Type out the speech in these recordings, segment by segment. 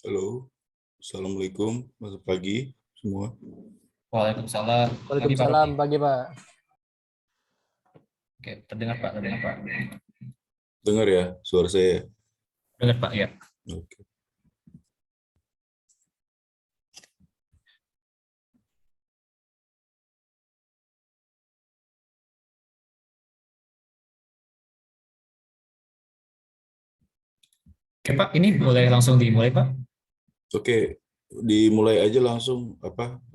Halo, Assalamualaikum, selamat pagi semua. Waalaikumsalam. Waalaikumsalam, pagi Pak. Oke, terdengar Pak, terdengar Pak. Dengar ya suara saya? Dengar Pak, ya. Oke. Oke Pak, ini boleh langsung dimulai Pak? Oke, dimulai aja langsung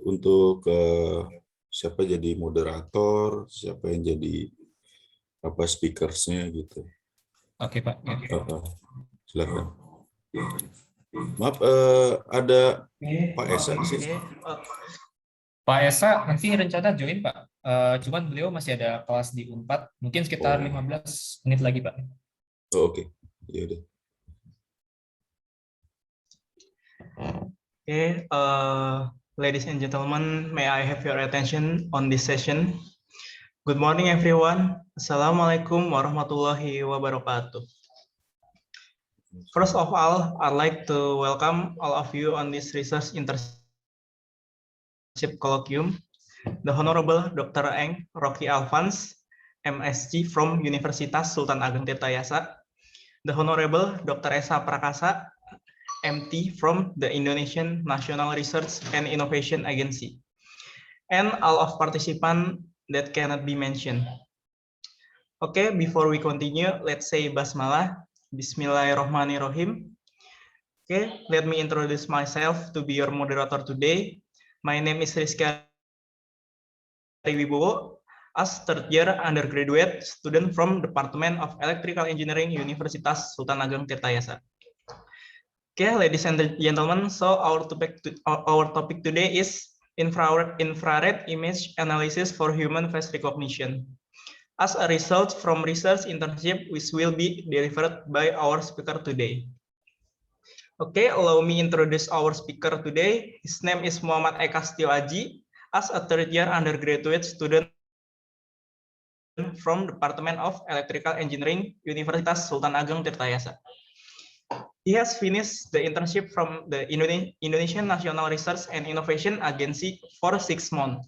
untuk siapa jadi moderator, siapa yang jadi speakersnya gitu. Oke Pak. Ya. Silakan. Maaf, ada Pak Esa di sini. Pak Esa nanti rencana join Pak. Cuman beliau masih ada kelas di Unpad, mungkin sekitar 15 menit lagi Pak. Oh, oke. Ya udah. Okay, ladies and gentlemen, may I have your attention on this session? Good morning, everyone. Assalamualaikum warahmatullahi wabarakatuh. First of all, I'd like to welcome all of you on this research internship colloquium. The Honorable Dr. Eng Rocky Alphans, MSc from Universitas Sultan Ageng Tirtayasa. The Honorable Dr. Esa Prakasa, MT from the Indonesian National Research and Innovation Agency, and all of participants that cannot be mentioned. Okay, before we continue, let's say Basmalah. Bismillahirrahmanirrahim. Okay, let me introduce myself to be your moderator today. My name is Rizka Wibowo, as third year undergraduate student from Department of Electrical Engineering, Universitas Sultan Ageng Tirtayasa. Okay, ladies and gentlemen, so our topic today is infrared image analysis for human face recognition. As a result from research internship, which will be delivered by our speaker today. Okay, allow me introduce our speaker today. His name is Muhammad Eka Setio Aji, as a third year undergraduate student from Department of Electrical Engineering, Universitas Sultan Ageng Tirtayasa. He has finished the internship from the Indonesian National Research and Innovation Agency for 6 months.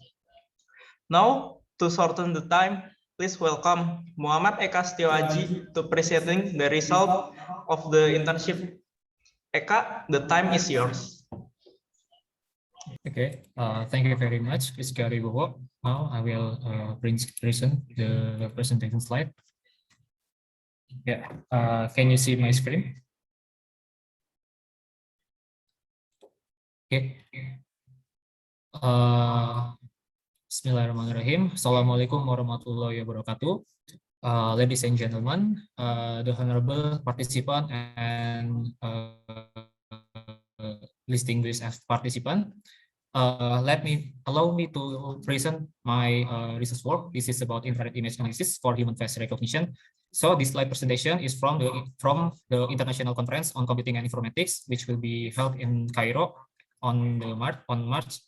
Now, to shorten the time, please welcome Muhammad Eka Setio Aji to presenting the result of the internship. Eka, the time is yours. Okay, thank you very much, Rizka Wibowo. Now I will present the presentation slide. Yeah, can you see my screen? Okay. Bismillahirrahmanirrahim. Assalamualaikum warahmatullahi wabarakatuh. Ladies and gentlemen, the honorable participant and distinguished participant, allow me to present my research work. This is about infrared image analysis for human face recognition. So this slide presentation is from the International Conference on Computing and Informatics, which will be held in Cairo on March.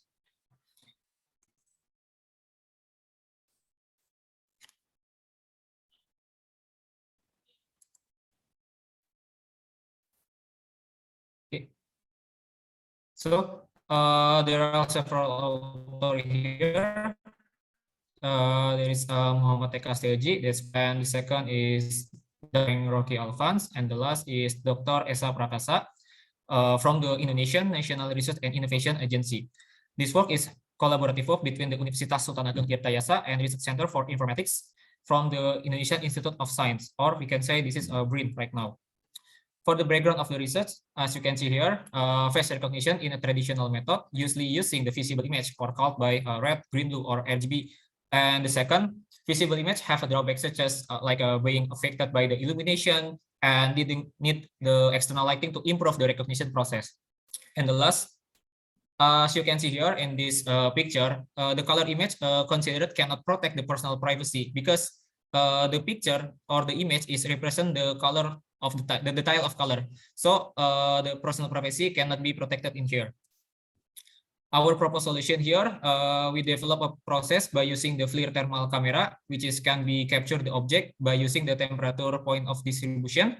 Okay. So there are several authors here. There is Muhammad Eka Setio Aji, and the second is Dr. Rocky Alphans, and the last is Dr. Esa Prakasa. From the Indonesian National Research and Innovation Agency. This work is collaborative work between the Universitas Sultan Ageng Tirtayasa and Research Center for Informatics from the Indonesian Institute of Science, or we can say this is a BRIN right now. For the background of the research, as you can see here, face recognition in a traditional method, usually using the visible image or called by red, green, blue, or RGB. And the second, visible image have a drawback such as being affected by the illumination and need the external lighting to improve the recognition process. And the last, as you can see here in this picture, the color image considered cannot protect the personal privacy because the picture or the image is represent the color of the tile of color. So the personal privacy cannot be protected in here. Our proposed solution here, we develop a process by using the FLIR thermal camera, which can be capture the object by using the temperature point of distribution.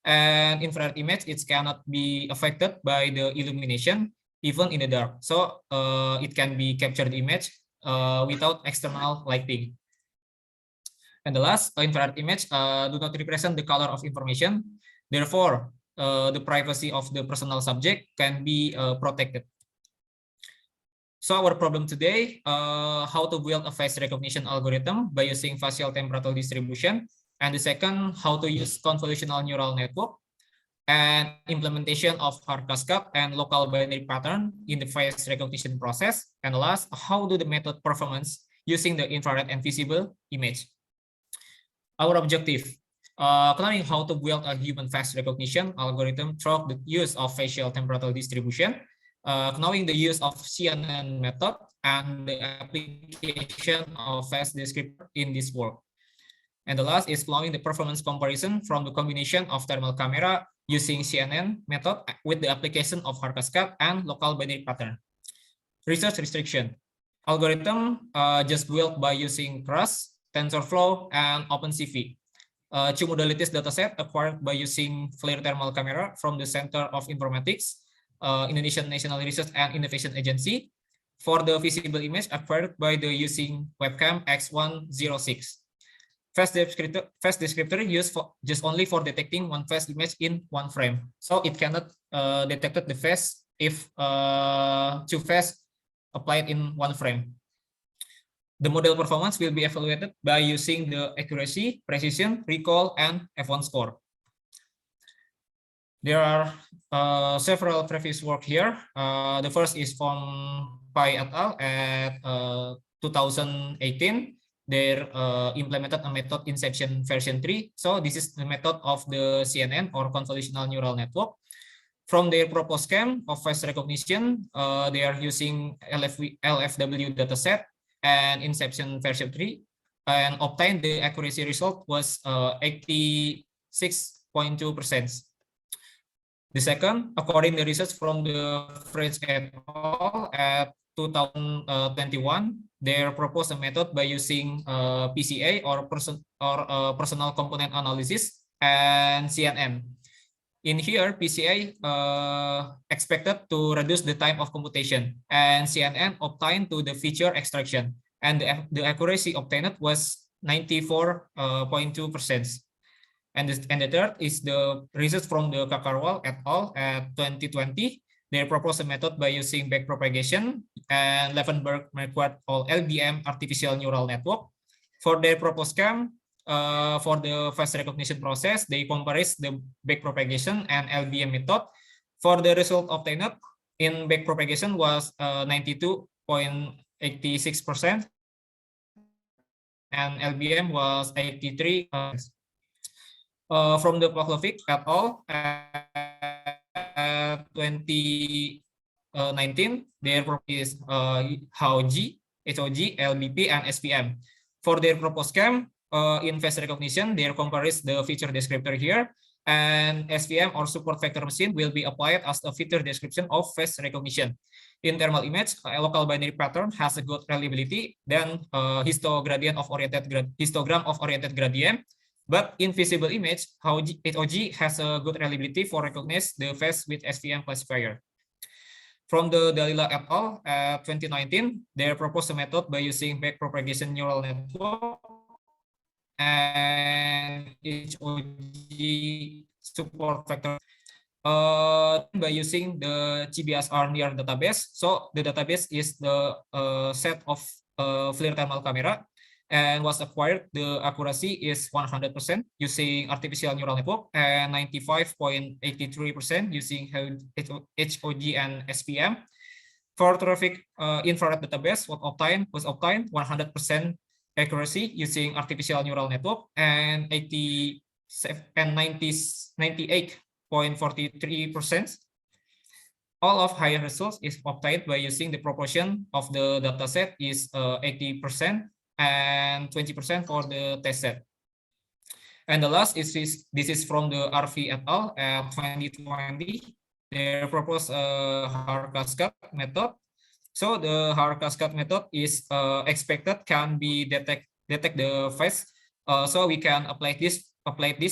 And infrared image, it cannot be affected by the illumination, even in the dark. So it can be captured image without external lighting. And the last, infrared image do not represent the color of information. Therefore, the privacy of the personal subject can be protected. So our problem today, how to build a face recognition algorithm by using facial temporal distribution. And the second, how to use convolutional neural network and implementation of hard cascade and local binary pattern in the face recognition process. And the last, how do the method performance using the infrared and visible image. Our objective, learning how to build a human face recognition algorithm through the use of facial temporal distribution, knowing the use of CNN method and the application of face descriptor in this work. And the last is following the performance comparison from the combination of thermal camera using CNN method with the application of hard cascade and local binary pattern. Research restriction. Algorithm just built by using Keras, TensorFlow, and OpenCV. Two modalities dataset acquired by using FLIR thermal camera from the Center of Informatics, Indonesian National Research and Innovation Agency. For the visible image acquired by the using webcam X106. Face descriptor used for just only for detecting one face image in one frame. So it cannot detect the face if two face applied in one frame. The model performance will be evaluated by using the accuracy, precision, recall, and F1 score. There are several previous work here. The first is from Pai et al. At 2018. They implemented a method Inception version 3. So this is the method of the CNN or convolutional neural network. From their proposed scheme of face recognition, they are using LFW dataset and Inception version 3, and obtained the accuracy result was 86.2%. The second, according to research from the French et al. At 2021, they proposed a method by using PCA or personal component analysis and CNN. In here, PCA expected to reduce the time of computation, and CNN obtained to the feature extraction, and the accuracy obtained was 94.2%. And the third is the research from the Kakarwal et al. At 2020. They proposed a method by using backpropagation and Levenberg-Marquardt or LBM artificial neural network. For their proposed scheme, for the face recognition process, they compared the backpropagation and LBM method. For the result obtained in backpropagation was 92.86%, and LBM was 83%. From the Pavlovic et al. 2019, their proposed HOG, LBP, and SPM. For their proposed scheme in face recognition, they compares the feature descriptor here, and SVM or support vector machine will be applied as a feature description of face recognition. In thermal image, a local binary pattern has a good reliability than histogram of oriented gradient. But in visible image, HOG has a good reliability for recognize the face with SVM classifier. From the Dalila et al. 2019, they proposed a method by using backpropagation neural network and HOG support vector by using the GBSR near database. So the database is the set of FLIR thermal camera, and was acquired, the accuracy is 100% using artificial neural network and 95.83% using HOG and SPM. For traffic infrared database, was obtained 100% accuracy using artificial neural network and 98.43%. All of higher results is obtained by using the proportion of the dataset is 80%. And 20% for the test set. And the last is this is from the RV et al. At 2020. They propose a hard cascade method. So the hard cascade method is expected can be detect the face. So we can apply this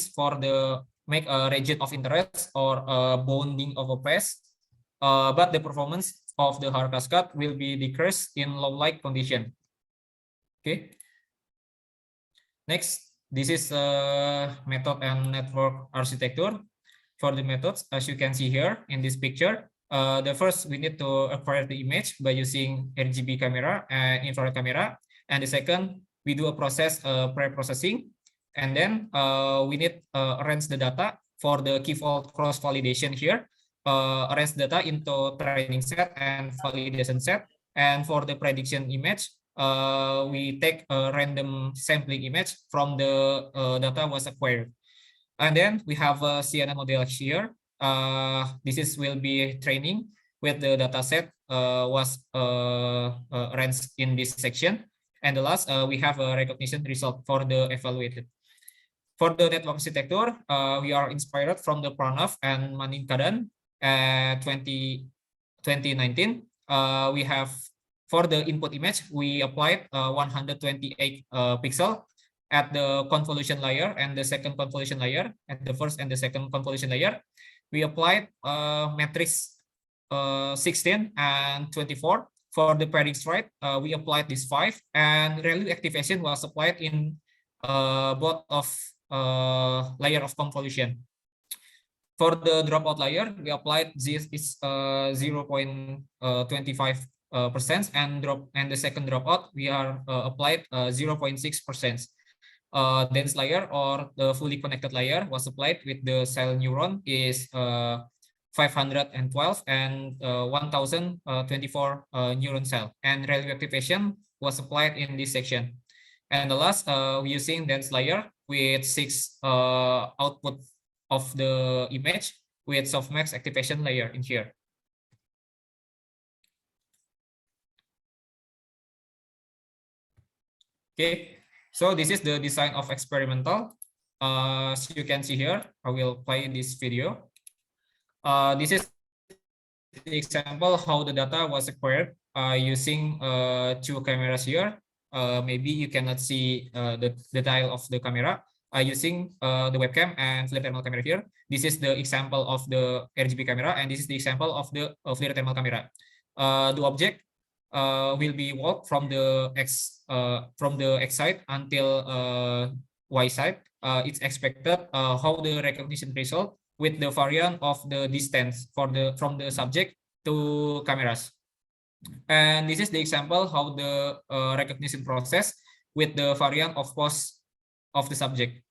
for the make a region of interest or a bounding of a phase, but the performance of the Haar cascade will be decreased in low light condition. Okay. Next, this is method and network architecture. For the methods, as you can see here in this picture, the first we need to acquire the image by using RGB camera and infrared camera, and the second we do a process pre-processing, and then we need arrange the data for the key fault cross validation here, arrange data into training set and validation set, and for the prediction image, we take a random sampling image from the data was acquired. And then we have a CNN model here. This will be training with the data set was arranged in this section. And the last, we have a recognition result for the evaluated. For the network architecture, we are inspired from the Pranav and Maninkadan 2019. We have, for the input image, we applied 128 pixel at the convolution layer and the second convolution layer, at the first and the second convolution layer. We applied matrix 16 and 24. For the pairing stride, we applied this 5, and ReLU activation was applied in both of layer of convolution. For the dropout layer, we applied this is 0.25%, and the second dropout we are applied 0.6%. Dense layer or the fully connected layer was applied with the cell neuron is 512 and 1024 neuron cell, and ReLU activation was applied in this section. And the last, we're using dense layer with 6 output of the image with softmax activation layer in here. Okay. So this is the design of experimental. As you can see here, I will play this video. This is the example how the data was acquired using 2 cameras here. Maybe you cannot see the dial of the camera using the webcam and FLIR thermal camera here. This is the example of the RGB camera, and this is the example of the FLIR thermal camera. The object will be walked from the X side until Y side. It's expected how the recognition result with the variant of the distance from the subject to cameras. And this is the example how the recognition process with the variant of pose of the subject.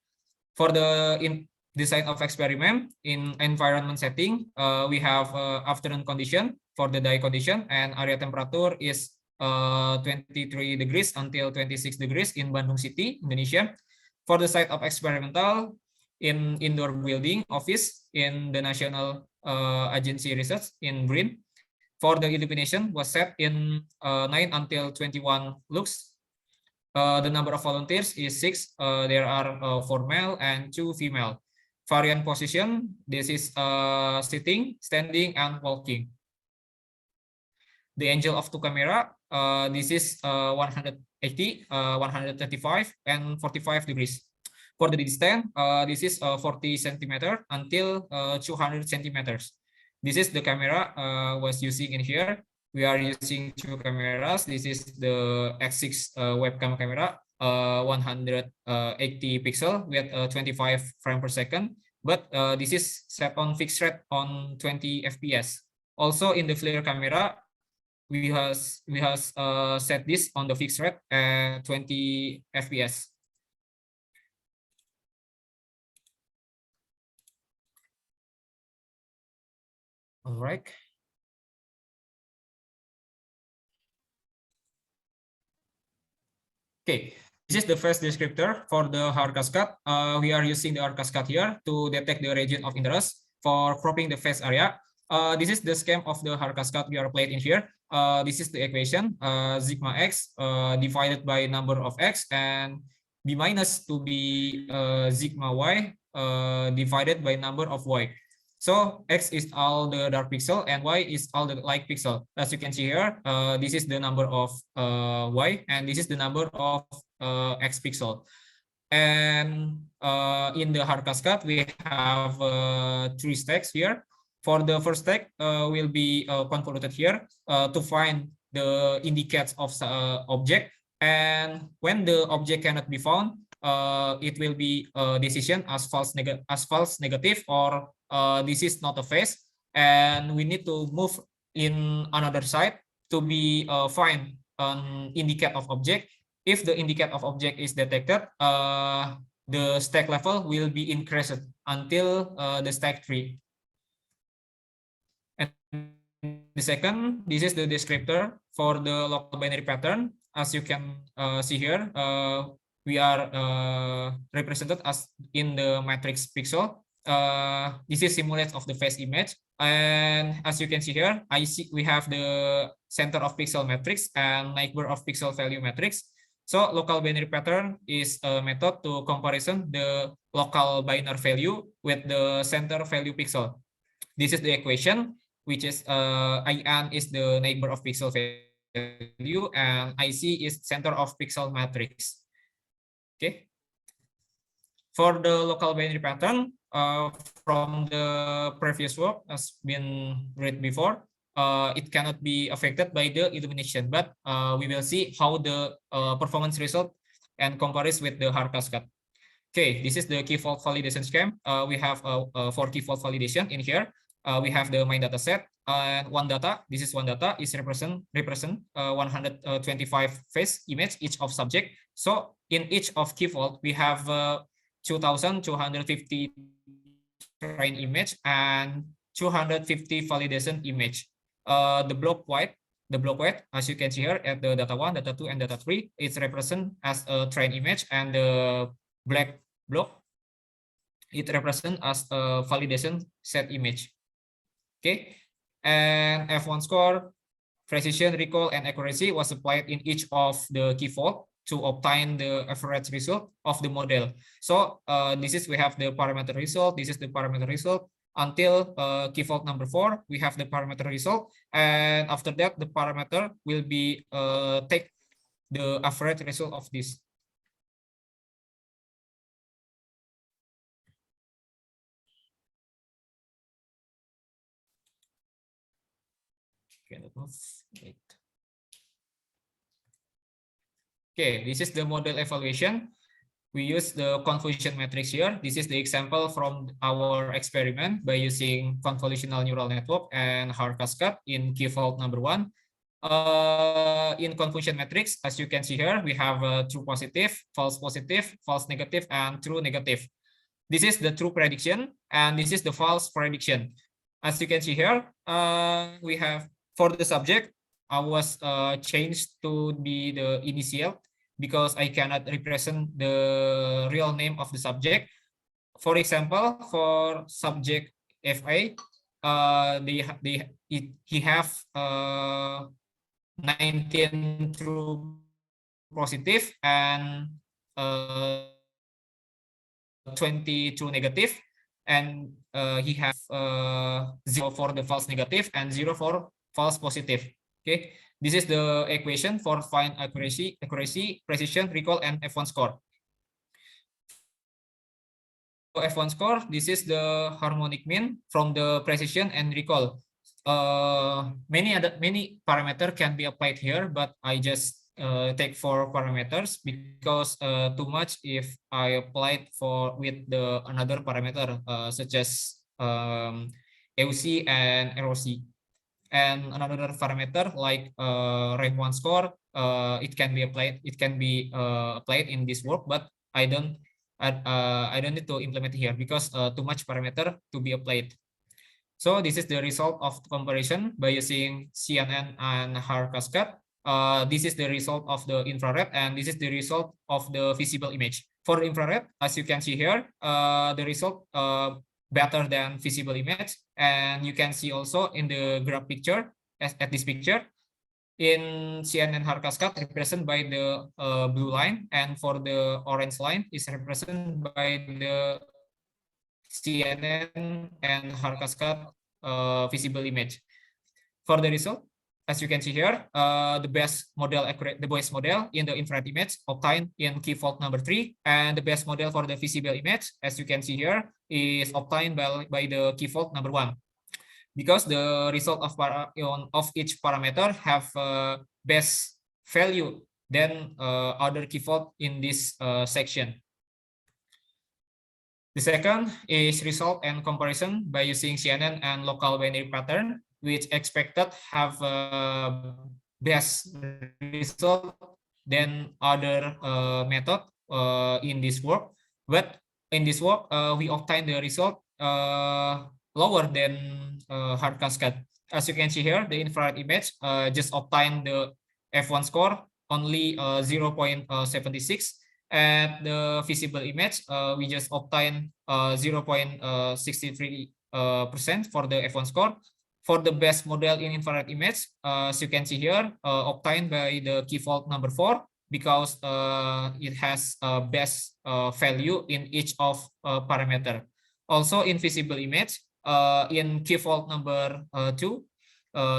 For the design of experiment in environment setting, we have afternoon condition for the dye condition, and area temperature is 23 degrees until 26 degrees in Bandung City, Indonesia. For the site of experimental in indoor building office in the National Agency Research in BRIN. For the illumination was set in 9 until 21 lux. The number of volunteers is 6. There are 4 male and 2 female. Variant position, this is sitting, standing, and walking. The angle of 2 camera, this is 180, 135, and 45 degrees. For the distance, this is 40 centimeter until 200 centimeters. This is the camera was using in here. We are using 2 cameras. This is the X6 webcam camera, 180 pixel with 25 frame per second. But this is set on fixed rate on 20 FPS. Also in the FLIR camera, we has set this on the fixed rate at 20 FPS. All right. Okay, this is the first descriptor for the Haar cascade. We are using the Haar cascade here to detect the region of interest for cropping the phase area. This is the scheme of the Haar cascade we are applied in here. This is the equation, sigma x divided by number of x, and b minus to be sigma y divided by number of y. So x is all the dark pixel and y is all the light pixel. As you can see here, this is the number of y and this is the number of x pixel. And in the hard cascade, we have 3 stacks here. For the first stack, will be convoluted here to find the indicates of object. And when the object cannot be found, it will be a decision as false negative, or this is not a phase. And we need to move in another side to be find an indicate of object. If the indicate of object is detected, the stack level will be increased until the stack 3. And the second, this is the descriptor for the local binary pattern. As you can see here, we are represented as in the matrix pixel. This is simulate of the phase image. And as you can see here, we have the center of pixel matrix and neighbor of pixel value matrix. So local binary pattern is a method to comparison the local binary value with the center value pixel. This is the equation, which is IN is the neighbor of pixel value and IC is center of pixel matrix. Okay. For the local binary pattern, from the previous work has been read before, it cannot be affected by the illumination, but we will see how the performance result and compares with the hard cascade. Okay, this is the key fault validation scheme. We have 4 key fault validation in here. We have the main data set and one data. This is one data is represent 125 phase image each of subject. So in each of key fault we have 2,250 train image and 250 validation image. The block weight, as you can see here at the data 1, data 2, and data 3, it's represent as a train image, and the black block, it represent as a validation set image. Okay, and F1 score, precision, recall, and accuracy was applied in each of the key fault to obtain the average result of the model. So this is, we have the parameter result, this is the parameter result, until key fault number 4, we have the parameter result, and after that the parameter will be take the average result of this. Okay, this is the model evaluation. We use the convolution matrix here. This is the example from our experiment by using convolutional neural network and hard cascade in key fault number 1. In convolution matrix, as you can see here, we have true positive, false negative, and true negative. This is the true prediction, and this is the false prediction. As you can see here, we have, for the subject, I was changed to be the initial because I cannot represent the real name of the subject. For example, for subject FA, he have 19 true positive and 20 true negative, and he have 0 for the false negative and 0 for false positive. Okay, this is the equation for find accuracy, precision, recall, and F1 score. For F1 score, this is the harmonic mean from the precision and recall. Many parameters can be applied here, but I just take 4 parameters because too much if I applied with the another parameter such as AUC and ROC. And another parameter like rank 1 score, it can be applied in this work, but I don't need to implement here because too much parameter to be applied. So this is the result of comparison by using CNN and hard cascade. This is the result of the infrared, and this is the result of the visible image. For the infrared, as you can see here, the result better than visible image, and you can see also in the graph picture at this picture, in CNN hard cascade represented by the blue line, and for the orange line is represented by the CNN and hard cascade visible image. For the result, as you can see here, the best model in the infrared image obtained in key fault number 3, and the best model for the visible image, as you can see here, is obtained by the key fault number 1. Because the result of each parameter have best value than other key fault in this section. The second is result and comparison by using CNN and local binary pattern, which expected have best result than other method in this work. But in this work, we obtain the result lower than hard cascade. As you can see here, the infrared image just obtained the F1 score only 0.76. At the visible image, we just obtain 0.63% for the F1 score. For the best model in infrared image, as you can see here, obtained by the key fault number 4, because it has best value in each of parameter. Also in visible image, in key fault number 2,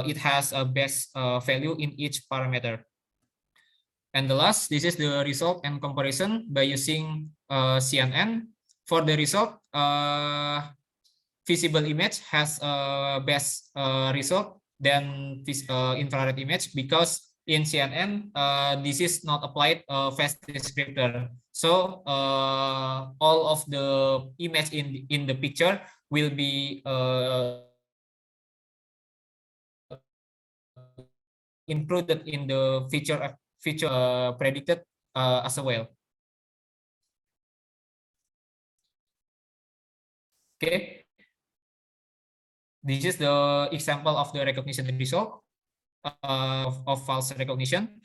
it has a best value in each parameter. And the last, this is the result and comparison by using CNN. For the result, visible image has a best result than infrared image, because in CNN, this is not applied phase descriptor. So all of the image in the picture will be included in the feature predicted as well. Okay, this is the example of the recognition result of false recognition.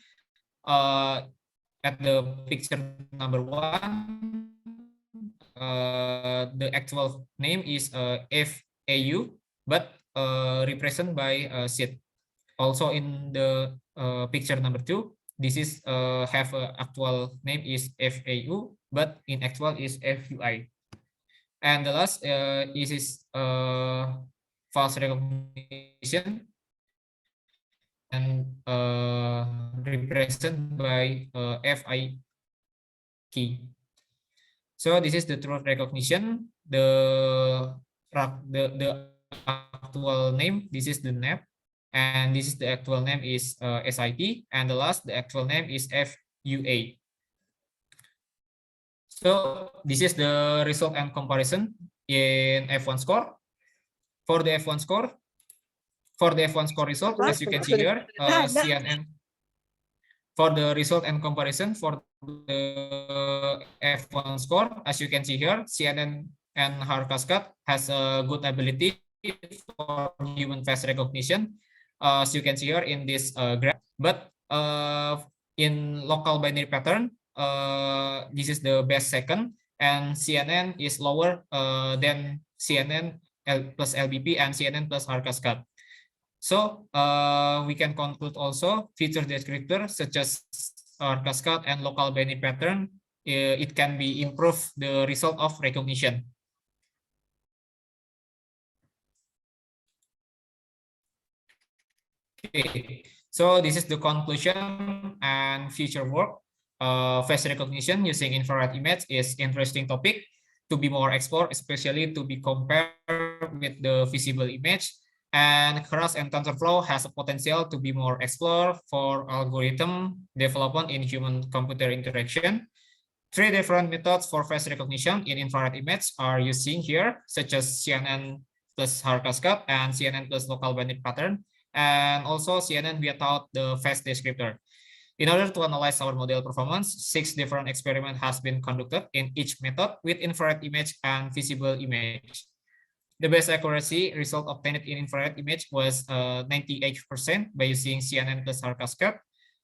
At the picture number 1, the actual name is FAU, but represented by SID. Also in the picture number 2, this is have actual name is FAU, but in actual is FUI. And the last is false recognition, and represented by FI key. So this is the truth recognition. The actual name, this is the NAP. And this is the actual name is SIP, and the last, the actual name is FUA. So this is the result and comparison in F1 score. For the F1 score, result, as you can see here, CNN. For the result and comparison for the F1 score, as you can see here, CNN and hard cascade has a good ability for human face recognition. As you can see here in this graph, but in local binary pattern, this is the best second, and CNN is lower than CNN plus LBP and CNN plus hard cascade. So we can conclude also feature descriptor such as hard cascade and local binary pattern, it can be improve the result of recognition. Okay, so this is the conclusion and future work. Face recognition using infrared image is interesting topic to be more explored, especially to be compared with the visible image. And Keras and TensorFlow has a potential to be more explored for algorithm development in human-computer interaction. 3 different methods for face recognition in infrared image are using here, such as CNN plus hard cascade and CNN plus local binary pattern, and also CNN without the face descriptor. In order to analyze our model performance, 6 different experiments has been conducted in each method with infrared image and visible image. The best accuracy result obtained in infrared image was 98% by using CNN plus hard cascade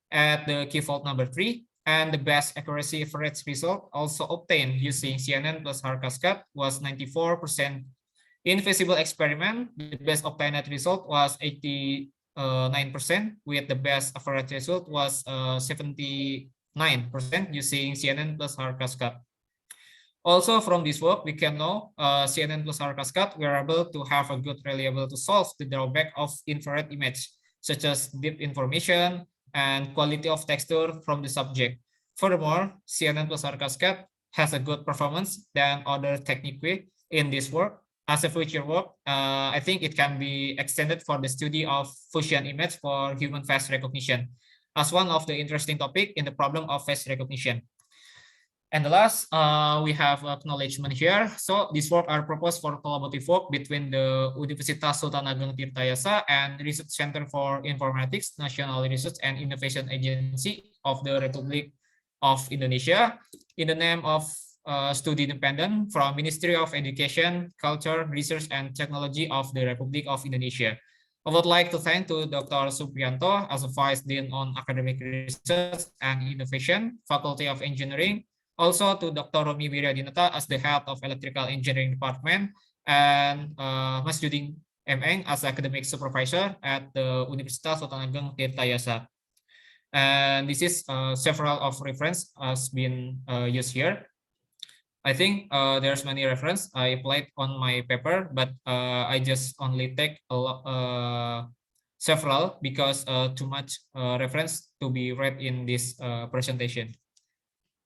at the key fault number 3, and the best accuracy average result also obtained using CNN plus hard cascade was 94%. In visible experiment, the best obtained result was 89%, with the best average result was 79% using CNN plus hard cascade. Also, from this work, we can know CNN plus hard cascade, we are able to have a good reliable to solve the drawback of infrared image, such as deep information and quality of texture from the subject. Furthermore, CNN plus R Cascade has a good performance than other techniques in this work. As a future work, I think it can be extended for the study of fusion image for human face recognition as one of the interesting topic in the problem of face recognition. And the last, we have acknowledgement here. So these work are proposed for collaborative work between the Universitas Sultan Ageng Tirtayasa and Research Center for Informatics, National Research and Innovation Agency of the Republic of Indonesia, in the name of Studi Independent from Ministry of Education, Culture, Research, and Technology of the Republic of Indonesia. I would like to thank to Dr. Supriyanto as a Vice Dean on Academic Research and Innovation, Faculty of Engineering, also to Dr. Romi Wiryadinata as the Head of Electrical Engineering Department, and Mas Juding M. Eng as Academic Supervisor at the Universitas Sultan Ageng Tirtayasa. And this is several of reference has been used here. I think there's many reference I applied on my paper, but I just only take a lot, several because too much reference to be read in this presentation.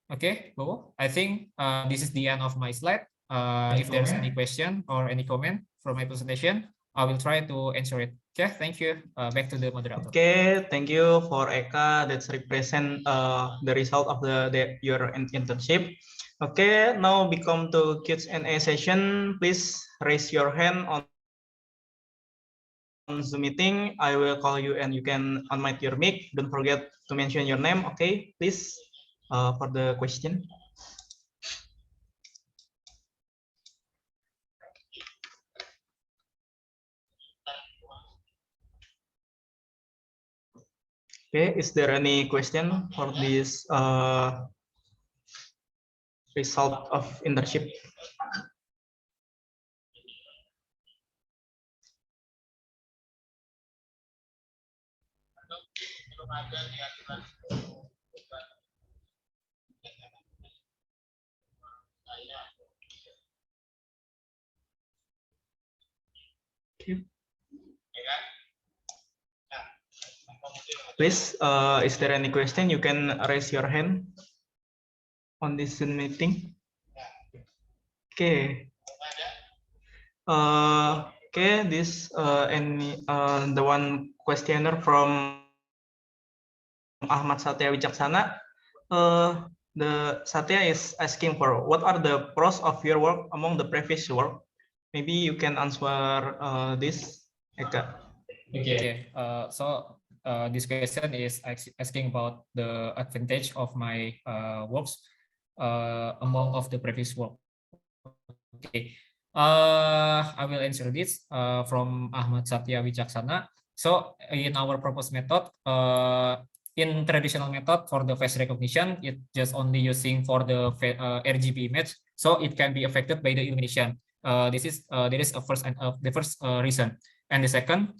Okay, Bobo, I think this is the end of my slide. If there's any question or any comment from my presentation, I will try to answer it. Okay, thank you. Back to the moderator. Okay, thank you for Eka. That's represent the result of your internship. Okay, now we come to Q&A session. Please raise your hand on Zoom meeting. I will call you and you can unmute your mic. Don't forget to mention your name. Okay, please for the question. Okay, is there any question for this result of internship? Please, is there any question? You can raise your hand on this Zoom meeting. Okay. Okay, this the one questioner from Ahmad Satya Wicaksana. The Satya is asking for what are the pros of your work among the previous work? Maybe you can answer this, Eka. Okay. So this question is asking about the advantage of my works among of the previous work. Okay. I will answer this from Ahmad Satya Wicaksana. So in our proposed method, in traditional method for the face recognition, it just only using for the RGB image, so it can be affected by the illumination. There is a first and the first reason, and the second,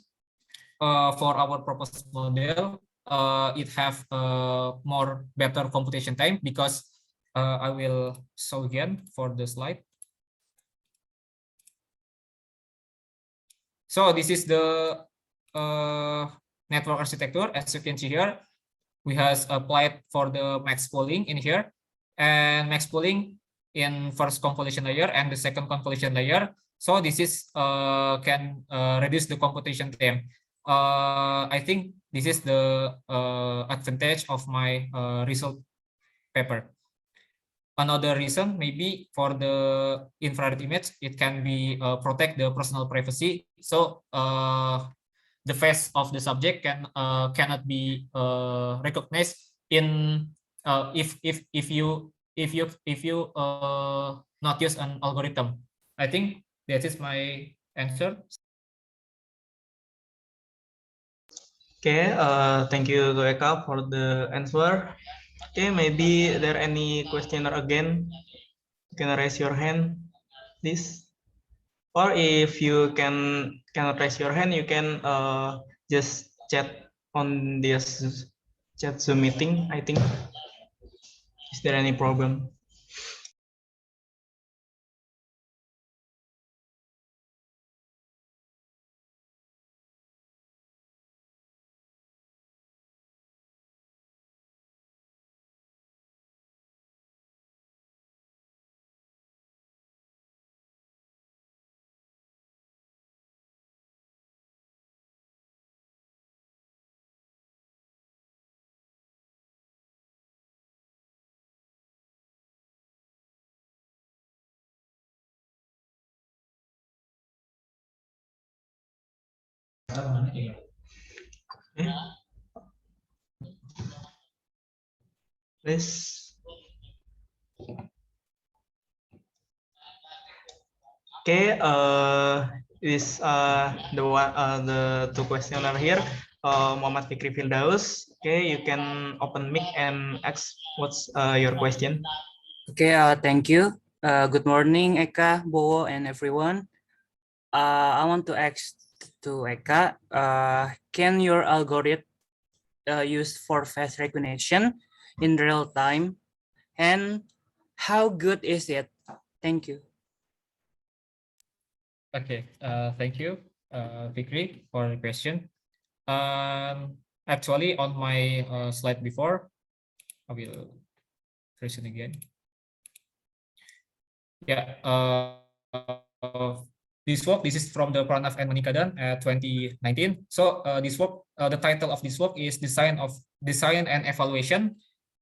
for our proposed model, it have more better computation time because I will show again for the slide. So this is the network architecture. As you can see here, we has applied for the max pooling in here, and max pooling in first convolution layer and the second convolution layer. So this is can reduce the computation time. I think this is the advantage of my result paper. Another reason maybe for the infrared image, it can be protect the personal privacy. So the face of the subject cannot be recognized in if you not use an algorithm. I think that is my answer. Okay, thank you to Eka for the answer. Okay, maybe there any questioner again? You can raise your hand, please. Or if you cannot raise your hand, you can just chat on this chat Zoom meeting, I think. Is there any problem? Please. Okay, the two questioner here. Muhammad Fikri Firdaus. Okay, you can open mic and ask what's your question. Okay, thank you. Good morning, Eka, Bowo, and everyone. I want to ask to Eka, can your algorithm used for face recognition in real time, and how good is it? Thank you. Okay, thank you, Fikri, for the question. Actually, on my slide before, I will present again. Yeah, this is from the Pranav and Manikadan 2019. So this work, the title of this work is Design and Evaluation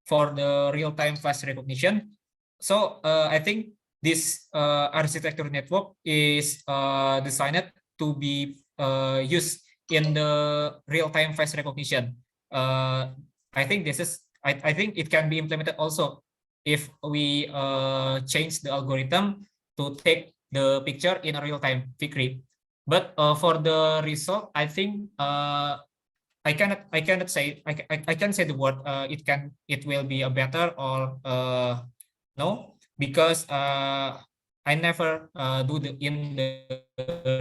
for the Real-Time Face Recognition. So I think this architecture network is designed to be used in the real-time face recognition. I think I think it can be implemented also if we change the algorithm to take the picture in a real time, Fikri. But for the result, I think I cannot say I can say the word it will be a better or no, because I never do in the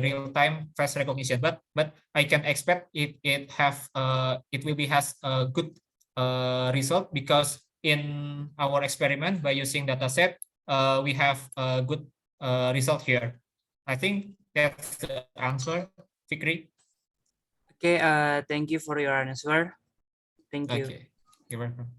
real time face recognition, but I can expect it will be has a good result, because in our experiment by using dataset we have a good result here. I think that's the answer, Fikri. Okay, thank you for your answer. Thank you. Okay, you're welcome.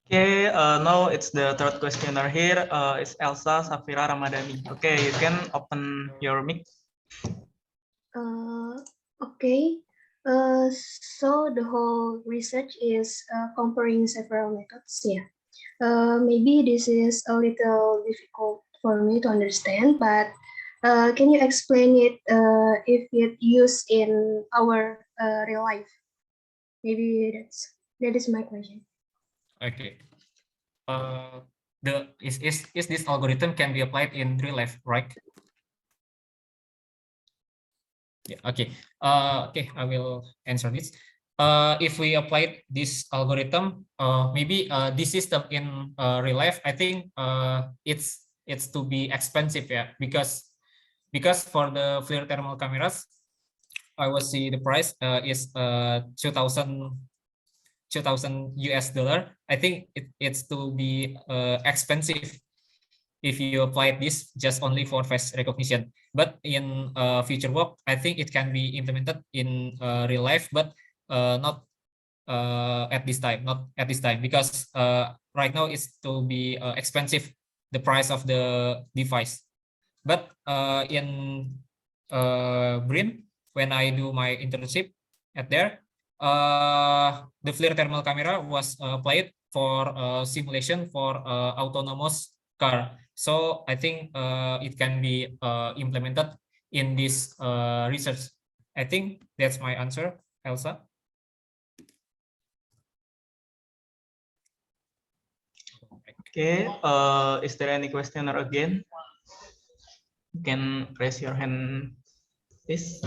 Okay, now it's the third questioner here. It's Elsa Safira Ramadhani. Okay, you can open your mic. Okay. So the whole research is comparing several methods. Yeah. Maybe this is a little difficult for me to understand, but can you explain it if it used in our real life? Maybe that is my question. Okay. Is this algorithm can be applied in real life, right? Yeah. Okay. Okay. I will answer this. If we apply this algorithm, maybe this system in real life, I think it's to be expensive, yeah, because for the FLIR thermal cameras, I will see the price is $2,000 US. I think it's to be expensive if you apply this just only for face recognition. But in future work, I think it can be implemented in real life, but not at this time. Not at this time, because right now it's to be expensive, the price of the device. But in BRIN, when I do my internship at there, the FLIR thermal camera was applied for simulation for autonomous car. So I think it can be implemented in this research. I think that's my answer, Elsa. Okay, is there any questioner again? You can raise your hand, please.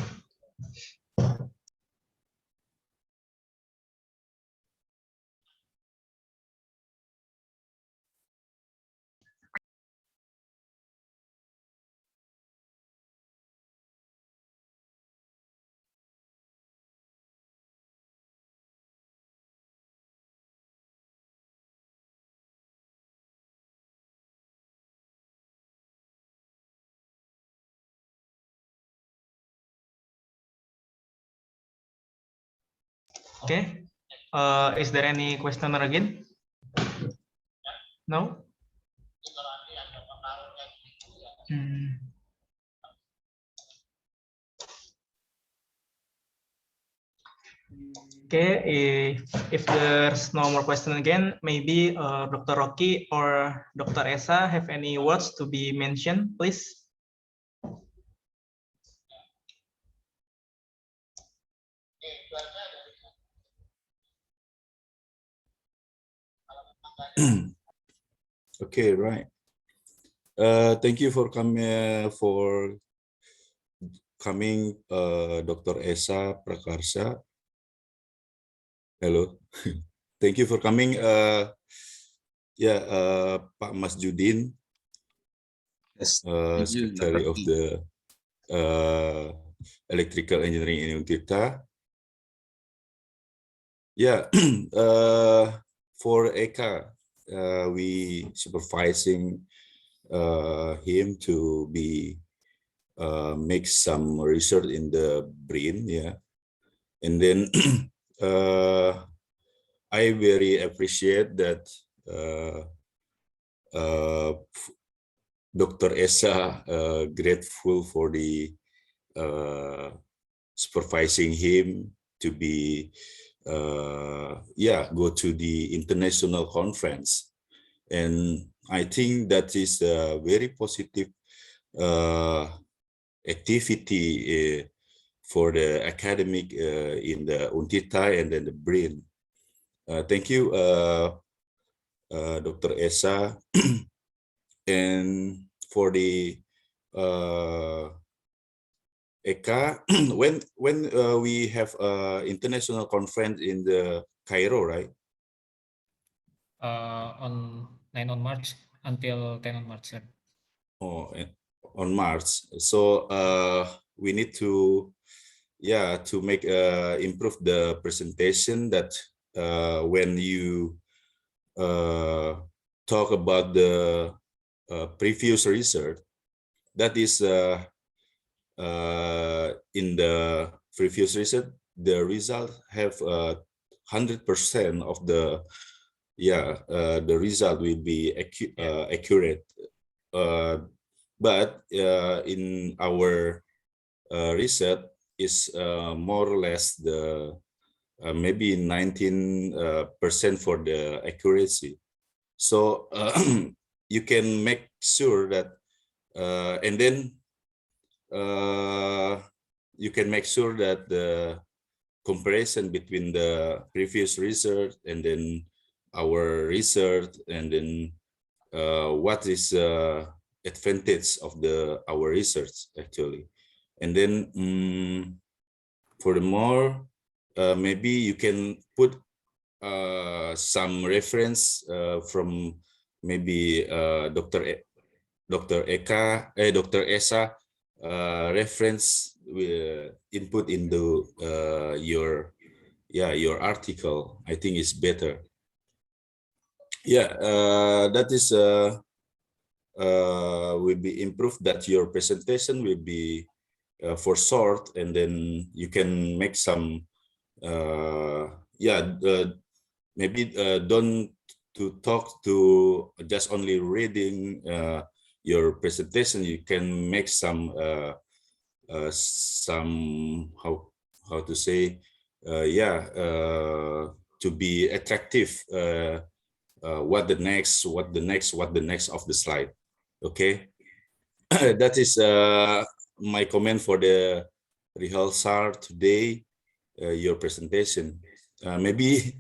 Okay, is there any questioner again? No? Okay, if there's no more question again, maybe Dr. Rocky or Dr. Esa have any words to be mentioned, please. Okay, right. Thank you for coming, Dr. Esa Prakarsa. Hello. Thank you for coming, Pak Mas Judin, Yes, thank you, Secretary Dr. of the Electrical Engineering in Untirta. Yeah, for Eka, we supervising him to be make some research in the brain, yeah, and then I very appreciate that Dr. Esa grateful for the supervising him to be go to the international conference, and I think that is a very positive activity for the academic in the Untirta and then the brain. Thank you, Dr. Esa, and for the Eka, when we have international conference in the Cairo, right? On 9 on March until 10 on March, sir. Oh, on March. So we need to make improve the presentation that when you talk about the previous research, that is in the previous research, the result have 100% of the the result will be accurate. But in our research is more or less the maybe 19% for the accuracy. So you can make sure that, and then you can make sure that the comparison between the previous research and then our research, and then what is advantage of our research actually, and then furthermore, maybe you can put some reference from maybe Dr. Eka, Dr. Esa reference input into your article. I think it's better. Yeah, that is will be improved, that your presentation will be for short, and then you can make some maybe don't to talk to just only reading your presentation. You can make some how to say to be attractive. What the next of the slide. Okay. That is my comment for the rehearsal today, your presentation. Maybe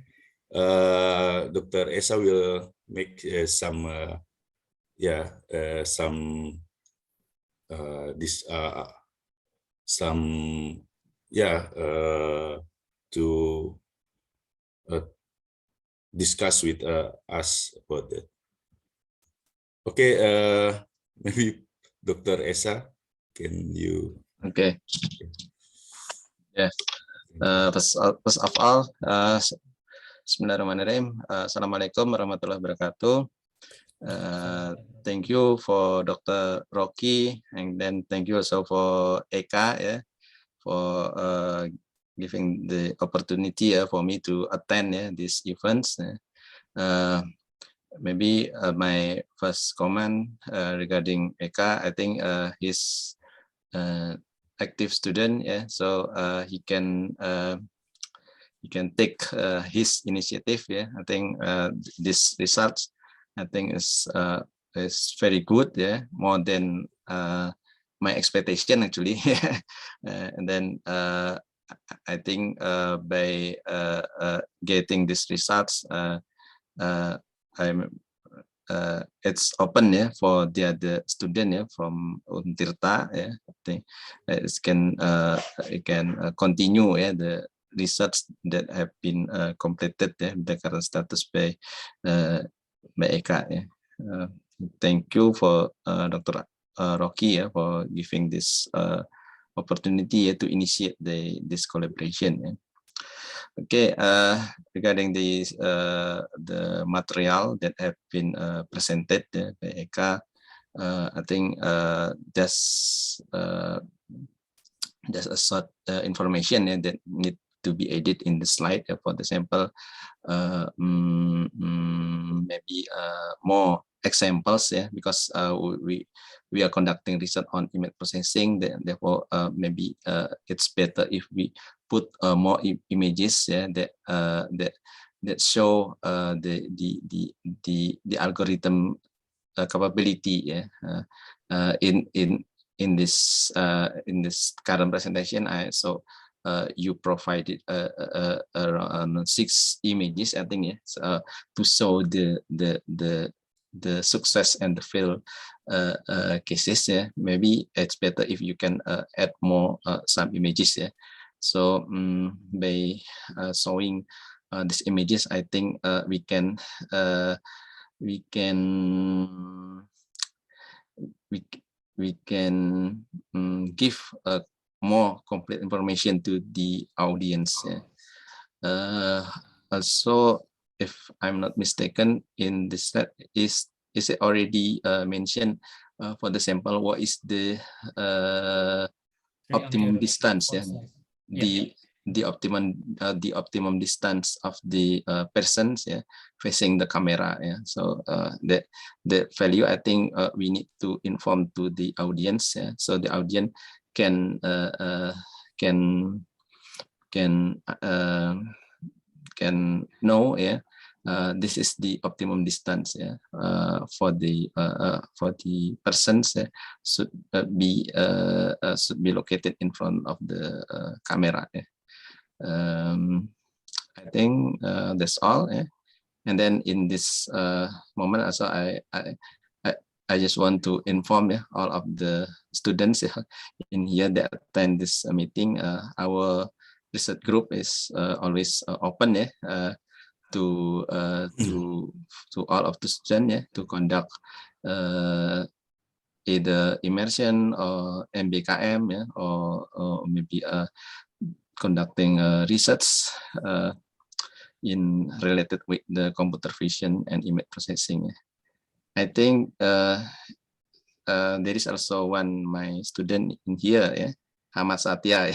Dr. Esa will make some to discuss with us about that. Okay, maybe Dr. Esa, can you? Okay. Yes. First of all, Bismillahirrahmanirrahim. Assalamualaikum warahmatullahi wabarakatuh. Thank you for Dr. Rocky, and then thank you also for Eka, for giving the opportunity for me to attend these events. Maybe my first comment regarding Eka, I think he's active student, so he can take his initiative. I think this results, I think is very good, more than my expectation actually. And then I think by getting these results, it's open for the other student from Untirta. I think it can continue the research that have been completed the current status by Eka. Thank you for Dr. Rocky for giving this opportunity to initiate this collaboration. Okay, regarding the material that have been presented by Eka, I think there's a short information that need to be added in the slide. For example, maybe more examples, because we are conducting research on image processing. Therefore, maybe it's better if we put more images that show the algorithm capability in this current presentation. So you provided around 6 images, I think, to show the success and the fail cases. Maybe it's better if you can add more some images. So by showing these images, I think we can give more complete information to the audience. Also, if I'm not mistaken, in this slide is it already mentioned for the sample what is the optimum distance, the optimum distance of the persons facing the camera. So that value, I think we need to inform to the audience, so the audience can know this is the optimum distance for the persons should be located in front of the camera. I think that's all. And then in this moment also, I just want to inform all of the students in here that attend this meeting. Our research group is always open to all of the students to conduct either immersion or MBKM or maybe conducting research in related with the computer vision and image processing. I think there is also my student in here, Ahmad Satya.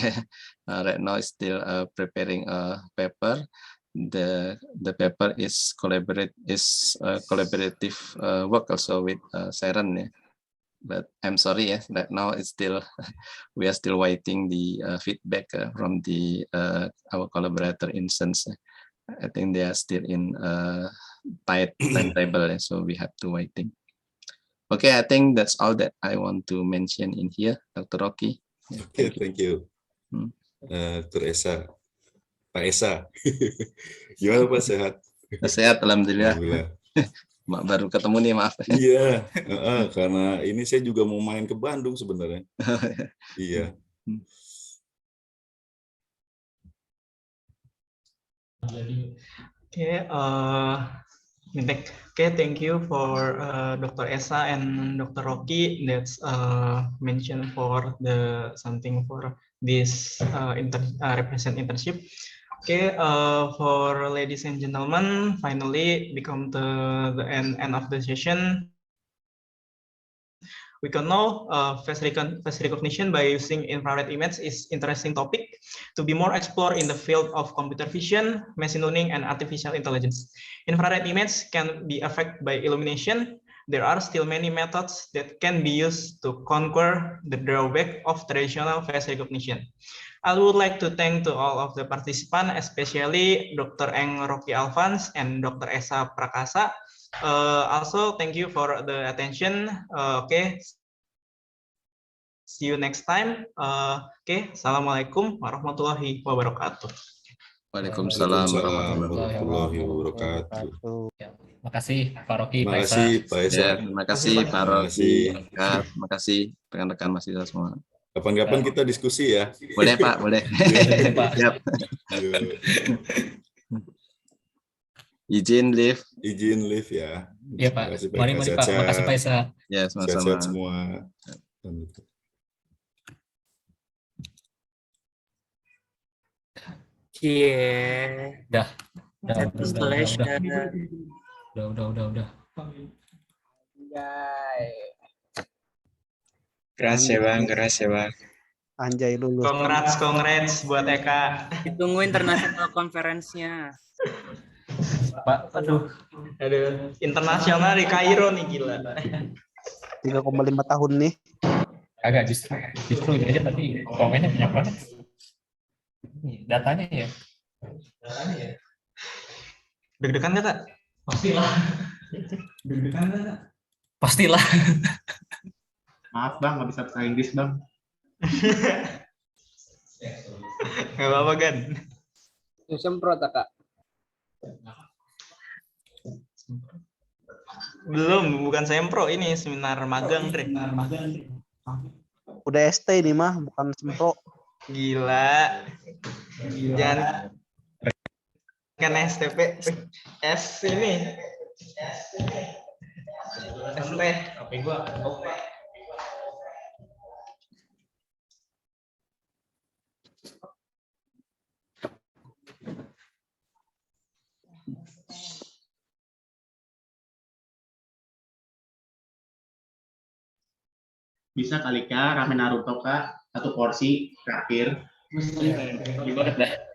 Right now is still preparing a paper. The paper is collaborative work also with Seren. But I'm sorry, right now it's still we are still waiting the feedback from our collaborator instance. I think they are still in tight timetable, so we have to waiting. Okay, I think that's all that I want to mention in here, Dr. Rocky. Okay, thank you, Dr. Esa. Pak Esa, gimana Pak, sehat? Sehat, alhamdulillah. Alhamdulillah. Baru ketemu nih, maaf. Iya, karena ini saya juga mau main ke Bandung sebenarnya. Iya. Okay, thank you for Dr. Esa and Dr. Rocky. That's mentioned for something for this represent internship. Okay, for ladies and gentlemen, finally we come to the end of the session. We can know face recognition by using infrared image is interesting topic to be more explored in the field of computer vision, machine learning, and artificial intelligence. Infrared image can be affected by illumination. There are still many methods that can be used to conquer the drawback of traditional face recognition. I would like to thank to all of the participants, especially Dr. Eng Rocky Alphans and Dr. Esa Prakasa. Also, thank you for the attention. Okay, see you next time. Okay, Assalamualaikum warahmatullahi wabarakatuh. Waalaikumsalam warahmatullahi warahmatullahi wabarakatuh. Makasih Pak Rocky, Terima Pak Esa. kasih Pak Esa. Ya, terima kasih Pak Terima Rocky, kasih. Kak. Terima kasih rekan-rekan mahasiswa semua. Kapan-kapan kita diskusi ya. Boleh Pak, boleh. Boleh, Pak. Siap. Yuk, Izin live. izin live ya. Iya Pak. Terima kasih Pak Mari Eka. mari Pak. Sehat-sehat. Makasih Pak Esa. Ya, sama-sama. Sehat-sehat semua. Yeah. Udah, Congratulations. udah. Gracias Bang. Anjay lulus. Congrats buat Eka. Ditunggu international conference-nya. Pak, aduh. Aduh, internasional di Kairo nih gila. 3,5 tahun nih. Agak justru ini aja tadi komennya banyak banget. Ini datanya ya. Deg-degan nggak, Kak? Pastilah. Maaf Bang, nggak bisa bahasa Inggris Bang. Nggak apa-apa, Gan. Semprot, Kak. Belum, bukan sempro, ini seminar magang, Dre. Udah ST ini mah, bukan sempro. Gila. Jangan kan STP. S ini. ST. Oke, gua. Bisa kali Kak, ramen Naruto Kak, 1 porsi terakhir. Ribet dah.